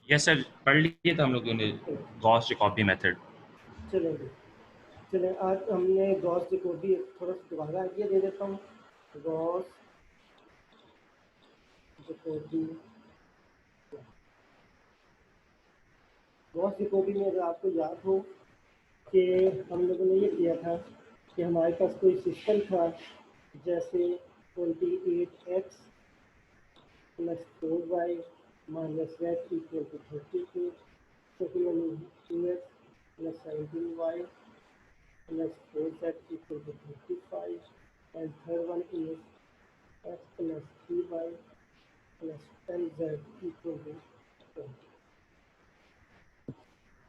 Yes sir, पढ़ लिए था हम लोगों ने गॉस जैकोबी मेथड। चलेंगे। चलें, आज हमने गॉस जैकोबी थोड़ा सा दोबारा आइडिया दे देता हूँ। गॉस जैकोबी, गॉस जैकोबी में अगर आपको याद हो कि हम लोगों ने ये किया था कि हमारे पास कोई सिस्टम था, जैसे 28x plus 4y minus z equal to 32, second one is 2x plus 17y plus 4z equal to 35, and third one is x plus 3y plus 10z equal to 20।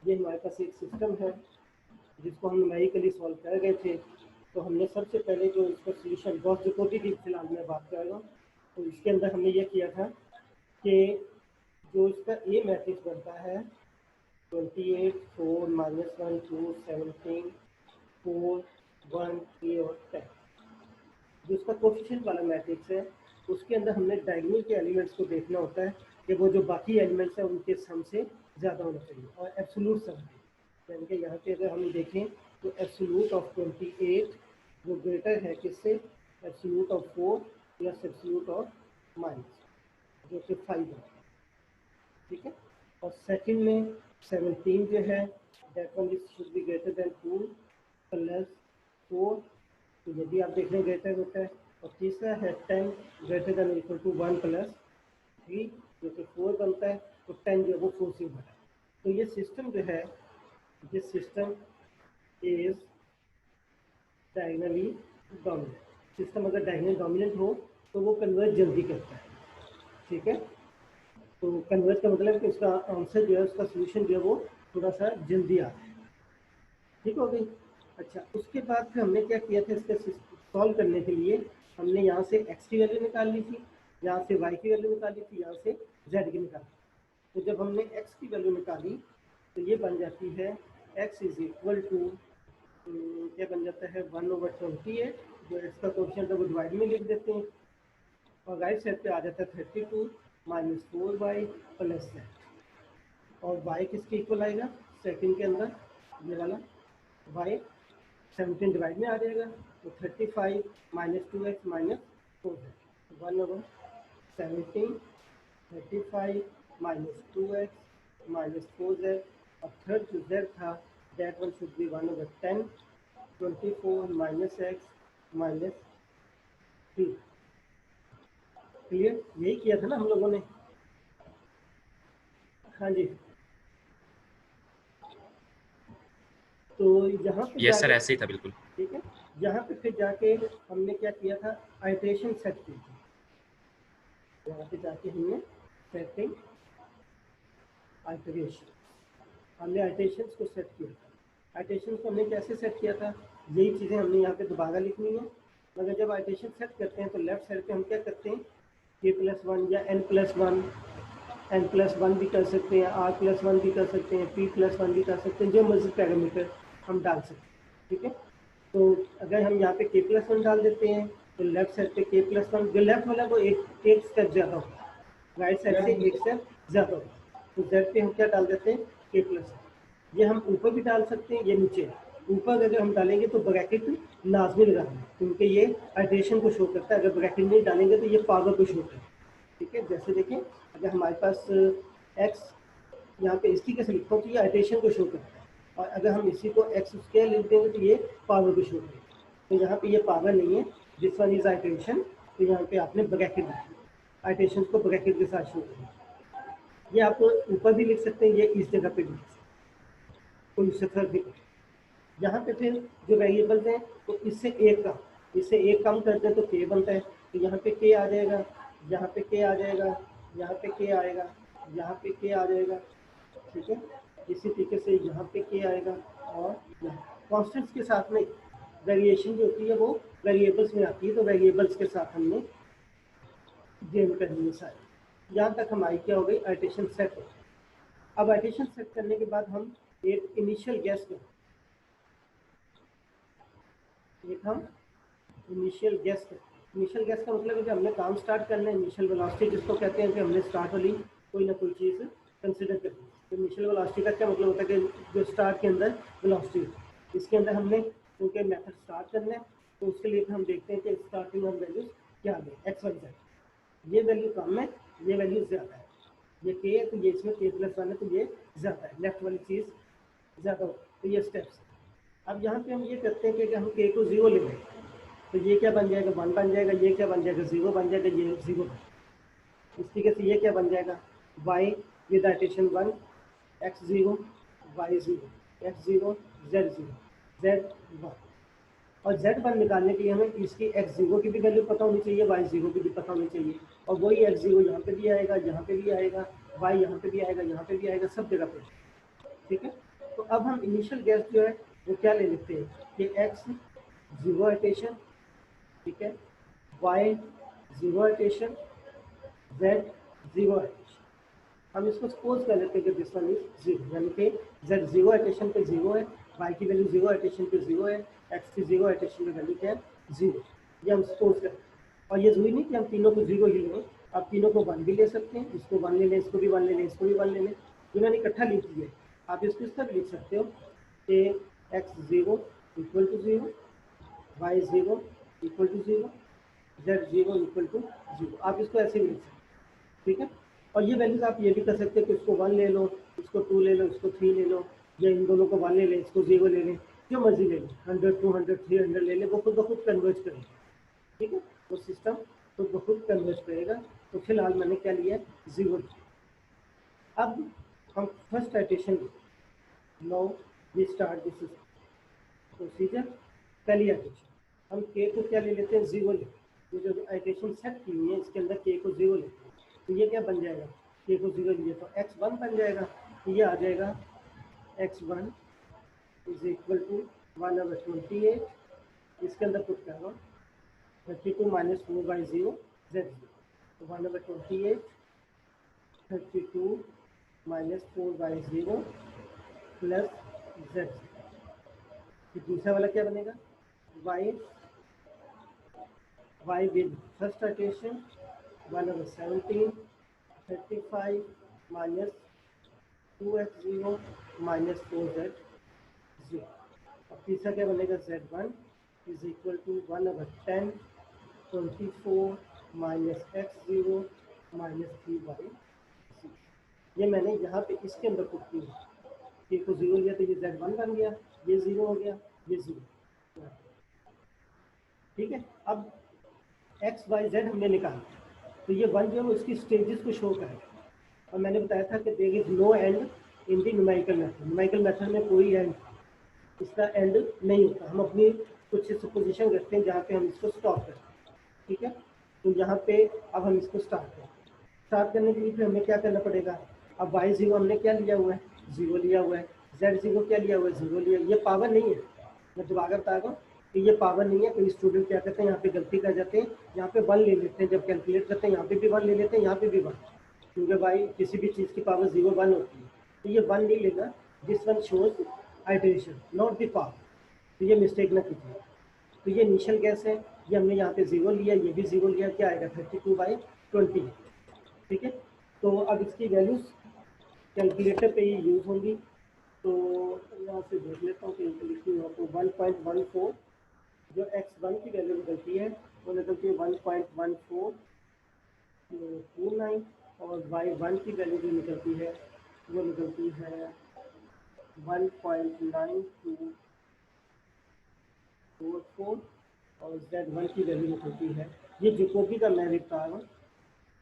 ये हमारे पास एक सिस्टम है जिसको हम न्यूमेरिकली सॉल्व कर गए थे। तो हमने सबसे पहले जो इसका सोल्यूशन गॉस जैकोबी की फिलहाल मैं बात कर रहा हूँ, तो इसके अंदर हमने ये किया था कि जो इसका ए मैट्रिक्स बनता है 28, 4, -1, 2, 17, 4, 1, 3 और 10, जो इसका कोफिशिएंट वाला मैट्रिक्स है, उसके अंदर हमने डायगोनल के एलिमेंट्स को देखना होता है कि वो जो बाकी एलिमेंट्स हैं उनके सम से ज़्यादा होना चाहिए, और एब्सोल्यूट सम भी। यानी कि यहाँ पे अगर हम देखें तो एब्सोल्यूट ऑफ 28 वो ग्रेटर है किससे, absolute of 4 plus absolute of minus, जो कि 5 है। ठीक है। और सेकंड में 17 जो है, that one is should be greater than 2 plus 4, तो यदि आप देख रहे हैं ग्रेटर होता है। और तीसरा है 10 greater than equal to 1 plus 3, जो कि 4 बनता है, तो 10 जो है वो 4 से बड़ा है। तो ये सिस्टम जो है, this system is diagonally dominant. System अगर डायगोनली डोमिनेंट हो तो वो कन्वर्ज जल्दी करता है। ठीक है। तो कन्वर्ज का मतलब कि उसका आंसर जो है, उसका सोल्यूशन जो है वो थोड़ा सा जल्दी आता है। ठीक हो गई। अच्छा, उसके बाद फिर हमने क्या किया था, इसका सॉल्व करने के लिए हमने यहाँ से x की वैल्यू निकाल ली थी, यहाँ से y की वैल्यू निकाली थी, यहाँ से z की निकाली। तो जब हमने x की वैल्यू निकाली तो ये बन जाती है x इज इक्वल टू, क्या बन जाता है 1/28, जो x का कोएफिशिएंट है वो डिवाइड में लिख देते हैं, और राइट साइड पे आ जाता है 32 माइनस 4y प्लस z, और y किसके इक्वल आएगा सेकंड के अंदर, ये वाला y 17 डिवाइड में आ जाएगा, तो 35 minus 2x minus 4z, 1/17, 35 minus 2x minus 4z, और थर्ड जो z था that one should be 1/10, 24 minus x minus 3। Clear, यही किया था ना हम लोगों ने। हाँ जी। तो यहाँ पे यस सर, जाके, ऐसे ही था बिल्कुल। ठीक है, यहाँ पे फिर जाके हमने क्या किया था, आइट्रेशन सेट की थी। यहाँ पे जाके हमने सेटिंग आइट्रेशन, हमने आइट्रेशंस को सेट किया था। आइट्रेशंस को हमने कैसे सेट किया था, यही चीज़ें हमने यहाँ पे दोबारा लिखनी है। मगर जब आइट्रेशन सेट करते हैं तो लेफ्ट साइड पे हम क्या करते हैं, k+1 या n+1, n+1 भी कर सकते हैं, r+1 भी कर सकते हैं, p+1 भी कर सकते हैं, जो मर्जी पैरामीटर हम डाल सकते हैं। ठीक है। तो अगर हम यहाँ पे k+1 डाल देते हैं तो लेफ्ट साइड पे k+1, जो लेफ्ट वाला वो एक स्टेप ज़्यादा होता है, राइट साइड से एक स्टेप ज़्यादा होता है। तो z पे हम क्या डाल देते हैं, k+1। ये हम ऊपर भी डाल सकते हैं, ये नीचे। ऊपर अगर हम डालेंगे तो ब्रैकेट लाजमी लगाना है, क्योंकि ये आइट्रेशन को शो करता है। अगर ब्रैकेट नहीं डालेंगे तो ये पावर को शो करता है। ठीक है। जैसे देखें, अगर हमारे पास x यहाँ पे इस तरीके से लिखता हूँ तो ये आइट्रेशन को शो करता है, और अगर हम इसी को x स्क्वायर लिख देंगे तो ये पावर को शो करेगा। तो यहाँ पे ये पावर नहीं है, दिस वन इज आइट्रेशन, तो यहाँ पे आपने ब्रैकेट लिखा, आइट्रेशन को ब्रैकेट के साथ शो करेगा। ये आप ऊपर भी लिख सकते हैं, ये इस जगह पे भी लिख सकते हैं, कोई उससे फर्क नहीं पड़ेगा। यहाँ पे फिर जो वेरिएबल्स हैं, तो इससे एक कम करते हैं तो k बनता है, तो यहाँ पे k आ जाएगा, यहाँ पे k आ जाएगा, यहाँ पे k आएगा, यहाँ पे k आ जाएगा। ठीक है। इसी तरीके से यहाँ पे k आएगा, और कॉन्स्टेंट्स के साथ में वेरिएशन जो होती है वो वेरिएबल्स में आती है, तो वेरिएबल्स के साथ हमने गेम करनी है सारी। यहाँ तक हमारी क्या हो गई, आइट्रेशन सेट हो गई। अब आइट्रेशन सेट करने के बाद हम एक इनिशियल गैस करें, इनिशियल गैस का मतलब है कि हमने काम स्टार्ट करना है, इनिशियल वेलोसिटी जिसको कहते हैं, कि हमने स्टार्ट वाली कोई ना कोई चीज़ कंसिडर करते हैं। तो इनिशियल वेलोसिटी का क्या मतलब होता है कि जो स्टार्ट के अंदर वेलोसिटी है, इसके अंदर हमने क्योंकि मेथड स्टार्ट करना है तो उसके लिए हम देखते हैं कि स्टार्टिंग ऑफ वैल्यूज क्या आ गए, एक्स वाई जेड। ये वैल्यू कम है, ये वैल्यू ज़्यादा है, ये के है तो ये इसमें के प्लस वन है तो ये ज़्यादा है, लेफ्ट वाली चीज़ ज़्यादा हो, तो ये स्टेप्स। अब यहाँ पे हम ये करते हैं कि हम के को ज़ीरो ले लें तो ये क्या बन जाएगा, वन बन जाएगा, ये क्या बन जाएगा, ज़ीरो बन जाएगा, ये ज़ीरो। इस तरीके से ये क्या बन जाएगा, Y with iteration one, X zero, Y zero, X zero, Z zero, Z one. और जेड वन निकालने के लिए हमें इसकी एक्स ज़ीरो की भी वैल्यू पता होनी चाहिए, वाई ज़ीरो की भी पता होनी चाहिए, और वही एक्स ज़ीरो यहाँ पे भी आएगा, यहाँ पे भी आएगा, वाई यहाँ पे भी आएगा, यहाँ पे भी आएगा, सब जगह पे। ठीक है, तो अब हम इनिशियल गैस जो है वो क्या ले लेते हैं कि एक्स ज़ीरो आइटेशन, ठीक है, वाई ज़ीरो आइटेशन, जेड ज़ीरो आइटेशन। हम इसको सपोज कर लेते हैं कि दिस वन इज जीरो, यानी कि जेड जीरो आइटेशन पे जीरो है, वाई की वैल्यू जीरो आइटेशन पे जीरो है, एक्स की जीरो आइटेशन पे वैल्यू क्या है, जीरो। ये हम सपोज करें, और ये जरूरी नहीं कि हम तीनों को जीरो ही लें, आप तीनों को वन भी ले सकते हैं, इसको वन ले लें, इसको भी वन ले लें, इसको भी वन ले लें, जो मैंने इकट्ठा लिख दिया है। आप इसको इस तरह लिख सकते हो कि x zero equal to zero, y zero equal to zero, z zero equal to zero. आप इसको ऐसे भी लिख सकते हैं, ठीक है। और ये वैल्यूज आप ये भी कर सकते हैं कि इसको वन ले लो, इसको टू ले लो, इसको थ्री ले लो, या इन दोनों को वन ले लें, इसको जीरो ले लें, जो मर्जी ले लें, 100, 200, 300 ले लें, वो खुद ब खुद कन्वर्ज करेगा, ठीक है, वो सिस्टम खुद ब खुद कन्वर्ज करेगा। तो फिलहाल मैंने क्या लिया, जीरो। अब हम first iteration, now we start this procedure. पहली आइटेशन हम के को क्या ले लेते हैं, जीरो ले, ये जो आइटेशन सेट की हुई है इसके अंदर के को जीरो लेते हैं, तो ये क्या बन जाएगा, के को जीरो लिए तो एक्स वन बन जाएगा, तो ये आ जाएगा x one is equal to 1/28, इसके अंदर पुट कर रहा हूँ 32 माइनस 4/0 जेड जीरो, तो 1/28 32 माइनस 4/0 प्लस जेड। दूसरा वाला क्या बनेगा, y with first iteration 1/17 35 minus 2x0 minus 4z0। अब तीसरा क्या बनेगा, z1 is equal to 1/10 24 minus x0 minus 3y। ये मैंने यहाँ पे इसके अंदर पुट किया, के को जीरो लिया तो ये z1 बन गया, ये जीरो हो गया, ये जीरो, ठीक है। अब एक्स वाई जेड हमने निकाला, तो ये वन जो है वो इसकी स्टेजेस को शो करेगा, और मैंने बताया था कि there is no end in the numerical method. Numerical method में कोई एंड, इसका एंड नहीं होता। हम अपनी कुछ सुपोजिशन रखते हैं जहाँ पे हम इसको स्टॉप करते हैं, ठीक है। तो यहाँ पे अब हम इसको स्टार्ट करें, स्टार्ट करने के लिए फिर हमें क्या करना पड़ेगा, अब वाई जीरो हमने क्या लिया हुआ है, जीरो लिया हुआ है, जेड जीरो क्या लिया हुआ है, जीरो लिया। ये पावर नहीं है, मैं दोबारा बता रहा हूँ कि ये पावर नहीं है। कई स्टूडेंट क्या करते हैं, यहाँ पे गलती कर जाते हैं, यहाँ पे वन ले लेते हैं, जब कैलकुलेट करते हैं यहाँ पे भी वन ले लेते हैं, यहाँ पे भी वन, क्योंकि भाई किसी भी चीज़ की पावर जीरो वन होती है, तो ये वन नहीं लेगा। This one shows iteration not the power, तो ये मिस्टेक ना कीजिए। तो ये इनिशियल गैस है, ये हमने यहाँ पे जीरो लिया, ये भी जीरो लिया, क्या आएगा 32/20, ठीक है। तो अब इसकी वैल्यूज कैलकुलेटर पे ही यूज़ होंगी, तो यहाँ से देख लेता हूँ कि लिखी हो तो 1.14 जो x1 की वैल्यू निकलती है वो निकलती है 1.1429, और y1 की वैल्यू जो निकलती है वो निकलती है 1.9244, और z1 की वैल्यू निकलती है, ये जैकोबी का मैं लिखता हूँ,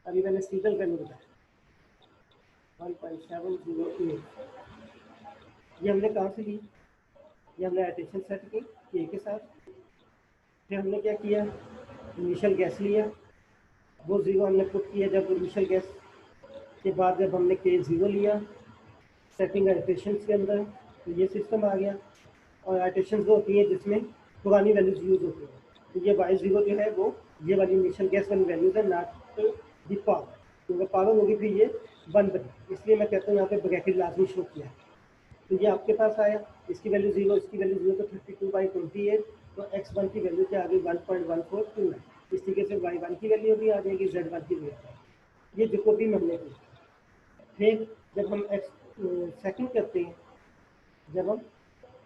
अभी मैंने सीगल का नहीं बताया, 1.708। ये हमने कहाँ से ली, ये हमने आइटेशन सेट की के के साथ, फिर हमने क्या किया, इनिशियल गैस लिया, वो ज़ीरो हमने पुट किया जब इनिशियल गैस के बाद, जब हमने के ज़ीरो लिया सेटिंग आइटेशन के अंदर, तो ये सिस्टम आ गया। और आइटेशन वो होती है जिसमें पुरानी वैल्यूज यूज़ होती है, तो ये वाई ज़ीरो जो है वो ये वाली इनिशियल गैस वाली वैल्यूज है, नॉट द पावर, क्योंकि पावर होगी फिर ये वन बनी, इसलिए मैं कहता हूँ यहाँ पे ब्रैकेट लाजमी शो किया है। तो ये आपके पास आया, इसकी वैल्यू जीरो, इसकी वैल्यू जीरो, तो 32/28, तो x1 की वैल्यू क्या आ गई 1.1429। इस तरीके से y1 की वैल्यू भी आ जाएगी, z1 की वैल्यू, ये जैकोबी में हमने की। फिर जब हम एक्स सेकंड करते हैं, जब हम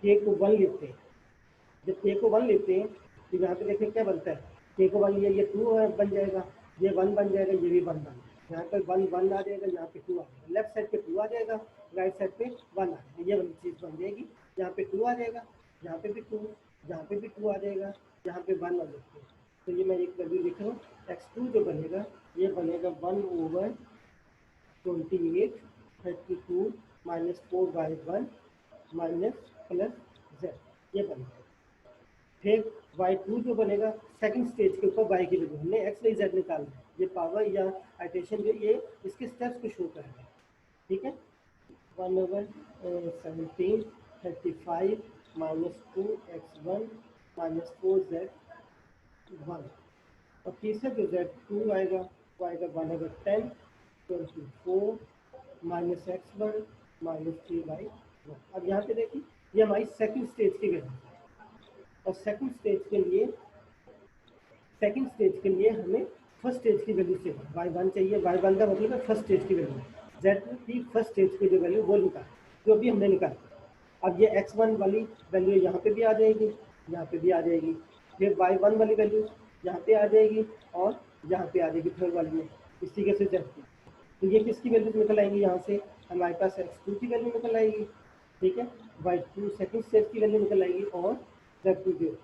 के को 1 लेते हैं, जब के को 1 लेते हैं तो यहाँ पे देखिए क्या बनता है, के को 1 लिया, ये 2 बन जाएगा, ये 1 बन जाएगा, ये भी 1 बन जाएगा, यहाँ पर 1 आ जाएगा, यहाँ पे 2 आ जाएगा, लेफ्ट साइड पे 2 आ जाएगा, राइट साइड पे 1 आ जाएगा, ये वाली चीज़ बन जाएगी। यहाँ पे 2 आ जाएगा, यहाँ पे भी 2, यहाँ पे भी 2 आ जाएगा, यहाँ पे 1 आ जाएगा। तो ये मैं एक वैल्यू लिख रहा हूँ, x2 जो बनेगा ये बनेगा 1/28 32 माइनस 4/1 माइनस प्लस z, ये बनेगा। फिर y2 जो बनेगा सेकंड स्टेज के ऊपर y की वैल्यू, हमने x y z निकालना है, ये पावर या आइटेशन जो ये इसके स्टेप्स को शो करेगा, ठीक है। 1/17 35 माइनस 2x1 माइनस 4z1, और तीसरा जो z2 आएगा वो आएगा 1/10 24 माइनस x1 माइनस 3/1। अब यहाँ पे देखिए ये हमारी सेकंड स्टेज की वैल्यू है, और सेकंड स्टेज के लिए हमें फर्स्ट स्टेज की वैल्यू चाहिए, y1 चाहिए, y1 का मतलब है फर्स्ट स्टेज की वैल्यू, z की फर्स्ट स्टेज की जो वैल्यू वो निकाल, जो भी हमने निकाला। अब ये x1 वाली वैल्यू यहाँ पे भी आ जाएगी, यहाँ पे भी आ जाएगी, फिर y1 वाली वैल्यू यहाँ पे आ जाएगी और यहाँ पे आ जाएगी थर्ड वाली में, इस तरीके से z की। तो ये किसकी वैल्यू निकल आएंगी, यहाँ से हमारे पास x2 की वैल्यू निकल आएगी, ठीक है, y2 सेकंड स्टेज की वैल्यू निकल आएगी और z2 की।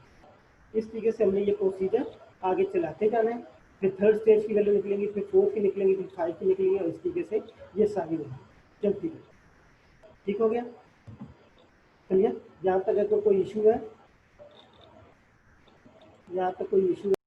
इस तरीके से हमने ये प्रोसीजर आगे चलाते जाना है, फिर थर्ड स्टेज की वैल्यू निकलेंगी, फिर फोर्थ की निकलेंगी, फिर 5 की निकलेंगी, और इस तरीके से ये सारी वैल्यू चलती है। ठीक हो गया, चलिए यहाँ तक अगर कोई इशू है, यहाँ तक कोई इशू